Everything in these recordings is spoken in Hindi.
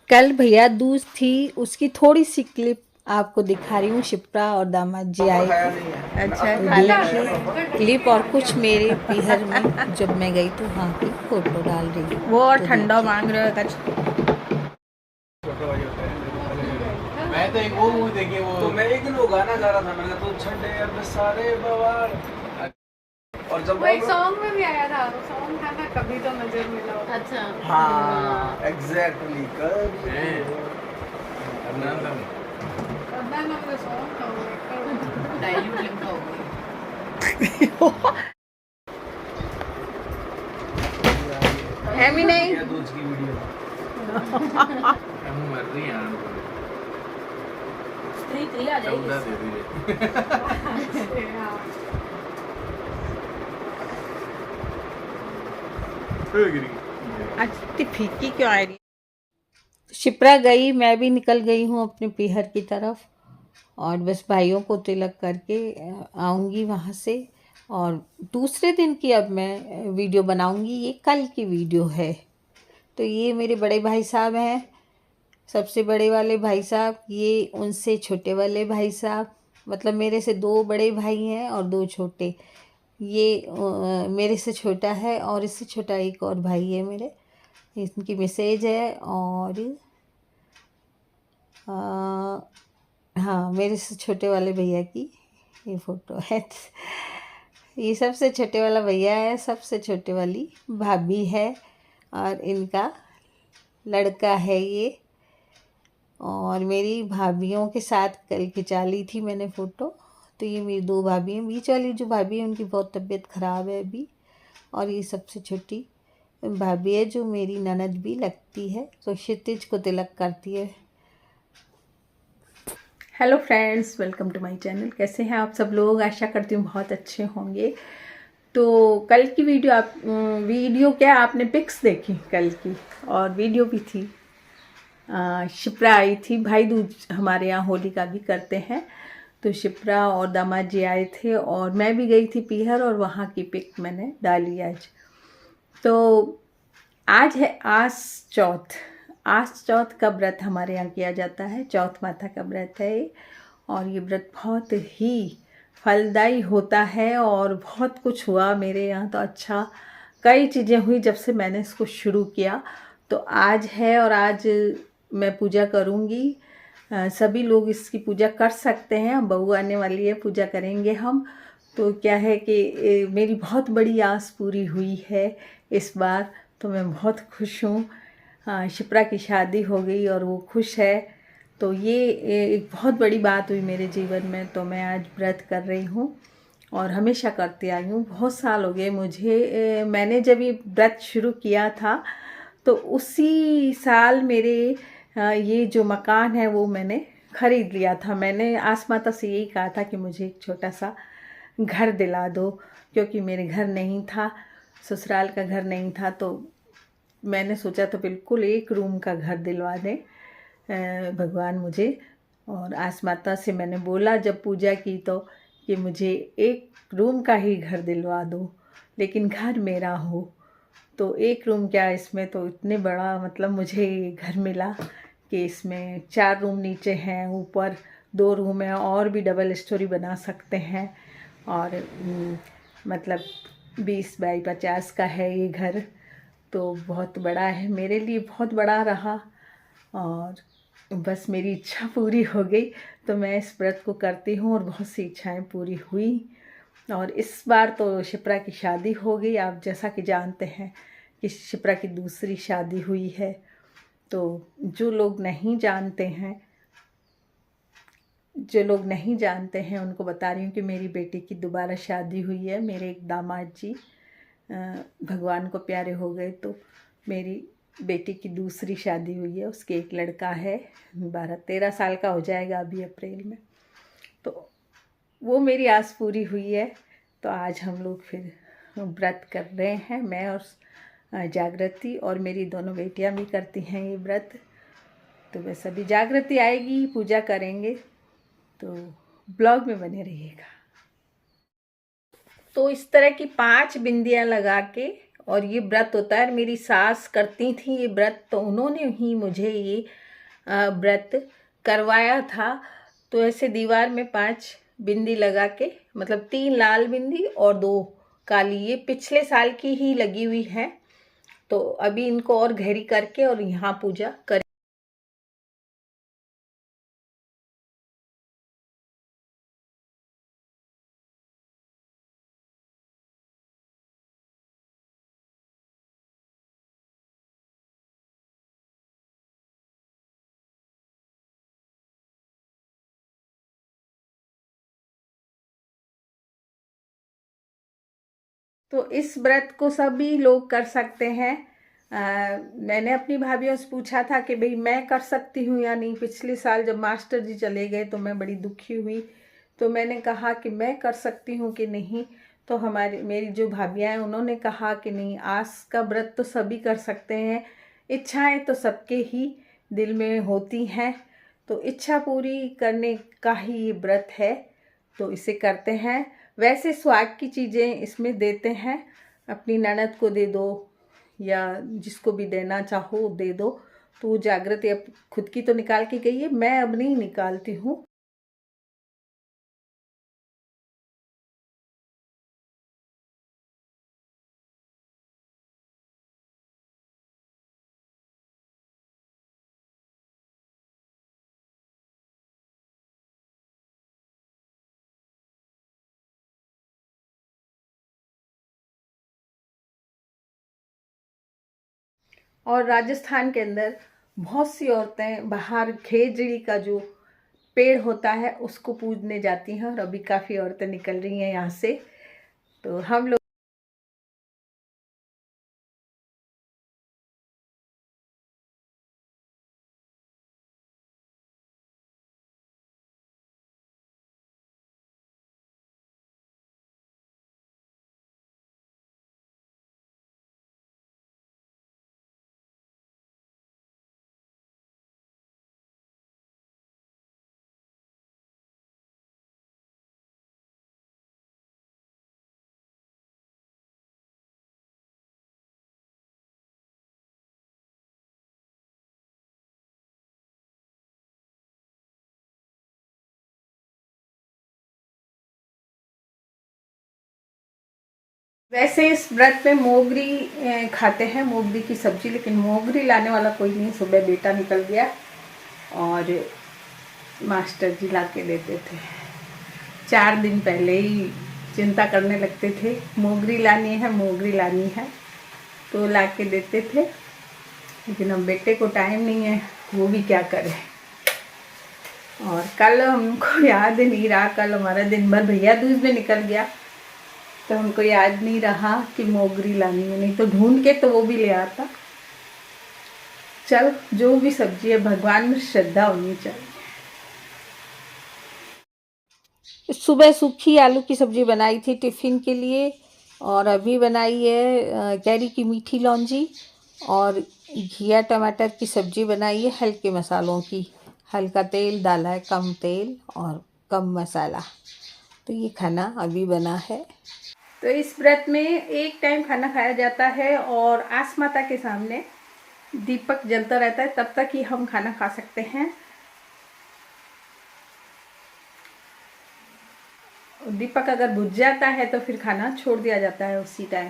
कल भैया दूज थी, उसकी थोड़ी सी क्लिप आपको दिखा रही हूँ। शिप्रा और दामाद जी आए थे। अच्छा, तो देखिए क्लिप और कुछ मेरे पीहर में जब मैं गई तो वहाँ की फोटो डाल रही हूँ। वो और तो ठंडा देखिए मांग रहे हो कुछ। मैं तो एक वो मूवी देखी वो तो मैं एक दिन वो गाना गा रहा था, मैंने तो छठे अब सारे बवाल और जब वो एक सॉन्ग में भी आया था, वो सॉन्ग था ना कभी तो नजर मिला। अच्छा हाँ एग्जैक्टली कभी अदनान नाम का सॉन्ग था वो। डाइल्यूट लिखा होगा। है भी नहीं। दूज की वीडियो हम मर रही हैं स्त्री आ जाएगी। अच्छी फीकी क्यों आ रही? शिप्रा गई, मैं भी निकल गई हूँ अपने पीहर की तरफ। और बस भाइयों को तिलक करके आऊँगी वहाँ से। और दूसरे दिन की अब मैं वीडियो बनाऊँगी। ये कल की वीडियो है। तो ये मेरे बड़े भाई साहब हैं, सबसे बड़े वाले भाई साहब। ये उनसे छोटे वाले भाई साहब, मतलब मेरे से 2 बड़े भाई हैं और 2 छोटे। ये मेरे से छोटा है और इससे छोटा एक और भाई है मेरे। इनकी मैसेज है। और हाँ, मेरे से छोटे वाले भैया की ये फ़ोटो है। ये सबसे छोटे वाला भैया है, सबसे छोटे वाली भाभी है और इनका लड़का है ये। और मेरी भाभीयों के साथ कल खिंचा ली थी मैंने फ़ोटो। तो ये मेरी 2 भाभी हैं। बीच वाली जो भाभी है उनकी बहुत तबीयत ख़राब है अभी। और ये सबसे छोटी भाभी है जो मेरी ननद भी लगती है, तो क्षितिज को तिलक करती है। Hello friends, welcome to my channel. कैसे हैं आप सब लोग? आशा करती हूँ बहुत अच्छे होंगे। तो कल की वीडियो क्या आपने पिक्स देखी कल की? और वीडियो भी थी। शिप्रा आई थी। भाई दूज हमारे यहाँ होलिका भी करते हैं। तो शिप्रा और दामाद जी आए थे और मैं भी गई थी पीहर, और वहाँ की पिक मैंने डाली आज। तो आज है आस चौथ। आस चौथ का व्रत हमारे यहाँ किया जाता है। चौथ माता का व्रत है ये। और ये व्रत बहुत ही फलदायी होता है और बहुत कुछ हुआ मेरे यहाँ। तो अच्छा, कई चीज़ें हुई जब से मैंने इसको शुरू किया। तो आज है और आज मैं पूजा करूँगी। सभी लोग इसकी पूजा कर सकते हैं। बहू आने वाली है, पूजा करेंगे हम। तो क्या है कि मेरी बहुत बड़ी आस पूरी हुई है इस बार। तो मैं बहुत खुश हूँ। शिप्रा की शादी हो गई और वो खुश है। तो ये एक बहुत बड़ी बात हुई मेरे जीवन में। तो मैं आज व्रत कर रही हूँ और हमेशा करती आई हूँ। बहुत साल हो गए मुझे। मैंने जब ये व्रत शुरू किया था तो उसी साल मेरे ये जो मकान है वो मैंने ख़रीद लिया था। मैंने आस माता से यही कहा था कि मुझे एक छोटा सा घर दिला दो, क्योंकि मेरे घर नहीं था, ससुराल का घर नहीं था। तो मैंने सोचा तो बिल्कुल एक रूम का घर दिलवा दें भगवान मुझे। और आस माता से मैंने बोला जब पूजा की तो कि मुझे एक रूम का ही घर दिलवा दो, लेकिन घर मेरा हो। तो एक रूम क्या, इसमें तो इतने बड़ा मतलब मुझे घर मिला कि इसमें 4 रूम नीचे हैं, ऊपर 2 रूम है, और भी डबल स्टोरी बना सकते हैं। और मतलब 20 बाई 50 का है ये घर। तो बहुत बड़ा है, मेरे लिए बहुत बड़ा रहा। और बस मेरी इच्छा पूरी हो गई। तो मैं इस व्रत को करती हूँ और बहुत सी इच्छाएं पूरी हुई। और इस बार तो शिप्रा की शादी हो गई। आप जैसा कि जानते हैं कि शिप्रा की दूसरी शादी हुई है। तो जो लोग नहीं जानते हैं उनको बता रही हूँ कि मेरी बेटी की दोबारा शादी हुई है। मेरे एक दामाद जी भगवान को प्यारे हो गए। तो मेरी बेटी की दूसरी शादी हुई है। उसके एक लड़का है, 12-13 साल का हो जाएगा अभी अप्रैल में। तो वो मेरी आस पूरी हुई है। तो आज हम लोग फिर व्रत कर रहे हैं, मैं और जागृति, और मेरी दोनों बेटियां भी करती हैं ये व्रत। तो बस अभी जागृति आएगी, पूजा करेंगे। तो ब्लॉग में बने रहिएगा। तो इस तरह की 5 बिंदियां लगा के और ये व्रत होता है, मेरी सास करती थी ये व्रत, तो उन्होंने ही मुझे ये व्रत करवाया था। तो ऐसे दीवार में 5 बिंदी लगा के, मतलब 3 लाल बिंदी और 2 काली, ये पिछले साल की ही लगी हुई है। तो अभी इनको और गहरी करके और यहाँ पूजा कर। तो इस व्रत को सभी लोग कर सकते हैं। मैंने अपनी भाभीयों से पूछा था कि भाई मैं कर सकती हूँ या नहीं। पिछले साल जब मास्टर जी चले गए तो मैं बड़ी दुखी हुई, तो मैंने कहा कि मैं कर सकती हूँ कि नहीं। तो मेरी जो भाभियाँ हैं उन्होंने कहा कि नहीं, आस का व्रत तो सभी कर सकते हैं, इच्छाएं तो सबके ही दिल में होती हैं, तो इच्छा पूरी करने का ही ये व्रत है, तो इसे करते हैं। वैसे स्वाद की चीज़ें इसमें देते हैं, अपनी ननद को दे दो या जिसको भी देना चाहो दे दो। तो वो जागृति अब खुद की तो निकाल के गई है, मैं अब नहीं निकालती हूँ। और राजस्थान के अंदर बहुत सी औरतें बाहर खेजड़ी का जो पेड़ होता है उसको पूजने जाती हैं, और अभी काफ़ी औरतें निकल रही हैं यहाँ से। तो हम लोग वैसे इस व्रत में मोगरी खाते हैं, मोगरी की सब्जी, लेकिन मोगरी लाने वाला कोई नहीं। सुबह बेटा निकल गया और मास्टर जी ला के देते थे। 4 दिन पहले ही चिंता करने लगते थे, मोगरी लानी है, मोगरी लानी है, तो ला के देते थे। लेकिन अब बेटे को टाइम नहीं है, वो भी क्या करे। और कल हमको याद नहीं रहा, कल हमारा दिन भर भैया दूज में निकल गया, तो हमको याद नहीं रहा कि मोगरी लानी है, नहीं तो ढूंढ के तो वो भी ले आता। चल, जो भी सब्जी है भगवान में श्रद्धा होनी चाहिए। सुबह सूखी आलू की सब्जी बनाई थी टिफ़िन के लिए, और अभी बनाई है कैरी की मीठी लौंजी, और घिया टमाटर की सब्जी बनाई है हल्के मसालों की। हल्का तेल डाला है, कम तेल और कम मसाला। तो ये खाना अभी बना है। तो इस व्रत में एक टाइम खाना खाया जाता है और आस माता के सामने दीपक जलता रहता है, तब तक ही हम खाना खा सकते हैं। दीपक अगर बुझ जाता है तो फिर खाना छोड़ दिया जाता है उसी टाइम।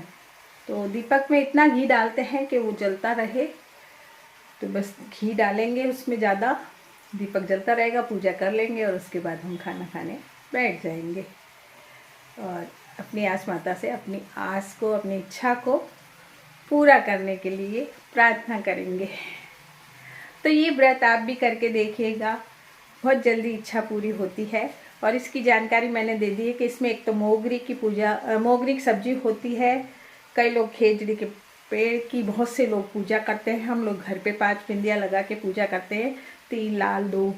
तो दीपक में इतना घी डालते हैं कि वो जलता रहे, तो बस घी डालेंगे उसमें ज़्यादा, दीपक जलता रहेगा, पूजा कर लेंगे और उसके बाद हम खाना खाने बैठ जाएंगे। और अपनी आस माता से अपनी आस को, अपनी इच्छा को पूरा करने के लिए प्रार्थना करेंगे। तो ये व्रत आप भी करके देखिएगा, बहुत जल्दी इच्छा पूरी होती है। और इसकी जानकारी मैंने दे दी है कि इसमें एक तो मोगरी की मोगरी की सब्जी होती है, कई लोग खेजड़ी के पेड़ की बहुत से लोग पूजा करते हैं। हम लोग घर पे 5 बिंदियाँ लगा के पूजा करते हैं, 3 लाल 2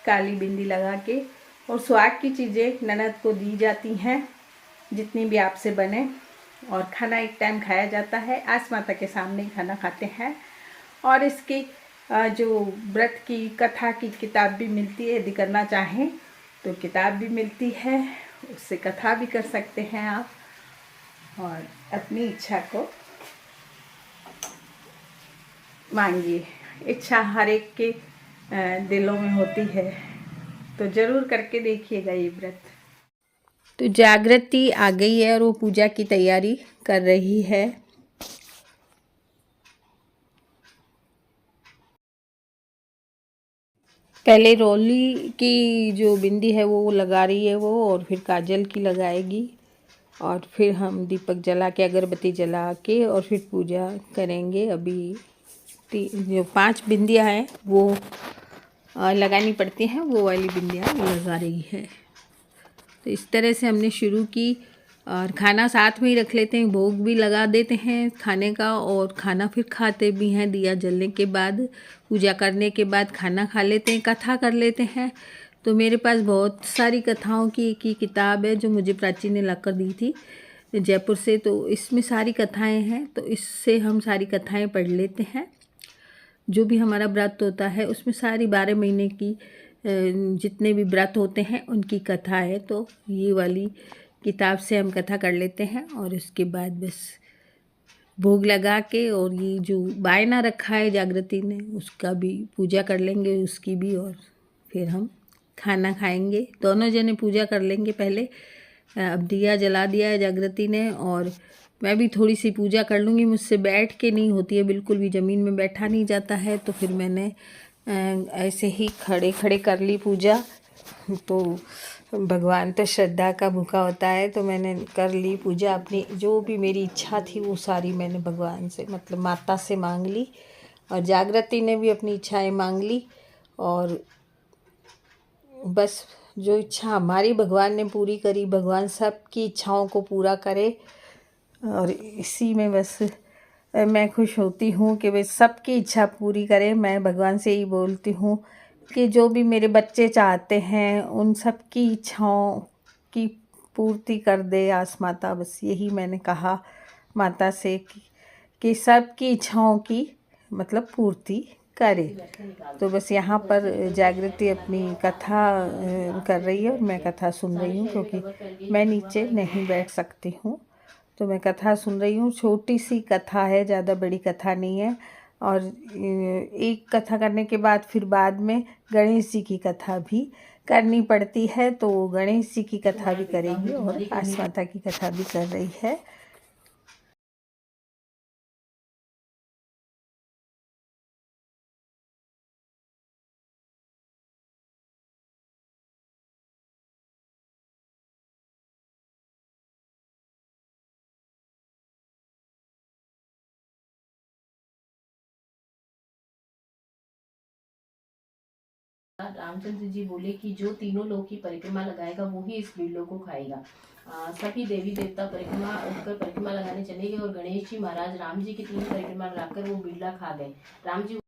काली बिंदी लगा के। और स्वाद की चीज़ें ननद को दी जाती हैं, जितनी भी आपसे बने। और खाना एक टाइम खाया जाता है, आस माता के सामने ही खाना खाते हैं। और इसकी जो व्रत की कथा की किताब भी मिलती है, यदि करना चाहें तो किताब भी मिलती है, उससे कथा भी कर सकते हैं आप और अपनी इच्छा को मांगिए। इच्छा हर एक के दिलों में होती है, तो ज़रूर करके देखिएगा ये व्रत। तो जागृति आ गई है और वो पूजा की तैयारी कर रही है। पहले रोली की जो बिंदी है वो लगा रही है वो, और फिर काजल की लगाएगी, और फिर हम दीपक जला के अगरबत्ती जला के और फिर पूजा करेंगे। अभी जो 5 बिंदियाँ हैं वो लगानी पड़ती हैं, वो वाली बिंदियाँ लगा रही है। तो इस तरह से हमने शुरू की, और खाना साथ में ही रख लेते हैं, भोग भी लगा देते हैं खाने का, और खाना फिर खाते भी हैं। दिया जलने के बाद, पूजा करने के बाद खाना खा लेते हैं, कथा कर लेते हैं। तो मेरे पास बहुत सारी कथाओं की एक ही किताब है जो मुझे प्राची ने ला कर दी थी जयपुर से। तो इसमें सारी कथाएं हैं, तो इससे हम सारी कथाएं पढ़ लेते हैं। जो भी हमारा व्रत होता है उसमें सारी 12 महीने की जितने भी व्रत होते हैं उनकी कथा है। तो ये वाली किताब से हम कथा कर लेते हैं, और उसके बाद बस भोग लगा के, और ये जो बायना रखा है जागृति ने उसका भी पूजा कर लेंगे, उसकी भी, और फिर हम खाना खाएंगे। दोनों जने पूजा कर लेंगे पहले। अब दिया जला दिया है जागृति ने, और मैं भी थोड़ी सी पूजा कर लूँगी। मुझसे बैठ के नहीं होती है बिल्कुल भी, ज़मीन में बैठा नहीं जाता है, तो फिर मैंने ऐसे ही खड़े खड़े कर ली पूजा। तो भगवान तो श्रद्धा का भूखा होता है, तो मैंने कर ली पूजा। अपनी जो भी मेरी इच्छा थी वो सारी मैंने भगवान से, मतलब माता से मांग ली, और जागृति ने भी अपनी इच्छाएं मांग ली। और बस जो इच्छा हमारी भगवान ने पूरी करी, भगवान सबकी इच्छाओं को पूरा करे, और इसी में बस मैं खुश होती हूँ कि बस सबकी इच्छा पूरी करे। मैं भगवान से ही बोलती हूँ कि जो भी मेरे बच्चे चाहते हैं उन सब की इच्छाओं की पूर्ति कर दे आस माता। बस यही मैंने कहा माता से कि सबकी इच्छाओं की मतलब पूर्ति करे। तो बस यहाँ पर जागृति अपनी कथा कर रही है, और मैं कथा सुन रही हूँ, क्योंकि मैं नीचे नहीं बैठ सकती हूँ। तो मैं कथा सुन रही हूँ। छोटी सी कथा है, ज़्यादा बड़ी कथा नहीं है। और एक कथा करने के बाद फिर बाद में गणेश जी की कथा भी करनी पड़ती है, तो गणेश जी की कथा भी करेगी और आस माता की कथा भी कर रही है। रामचंद्र जी बोले कि जो तीनों लोक की परिक्रमा लगाएगा वो ही इस बिरलोक को खाएगा। सभी देवी देवता परिक्रमा उठकर परिक्रमा लगाने चले गए, और गणेश जी महाराज राम जी की 3 परिक्रमा लगाकर वो बिरला खा गए। राम जी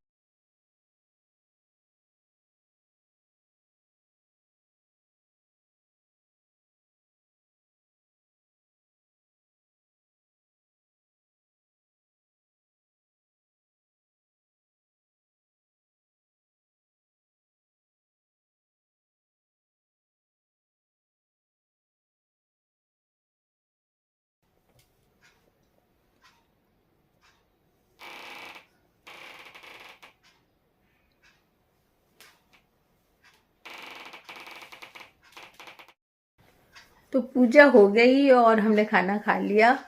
तो पूजा हो गई और हमने खाना खा लिया,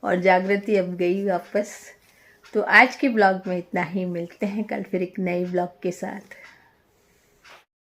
और जागृति अब गई वापस। तो आज के ब्लॉग में इतना ही, मिलते हैं कल फिर एक नए ब्लॉग के साथ।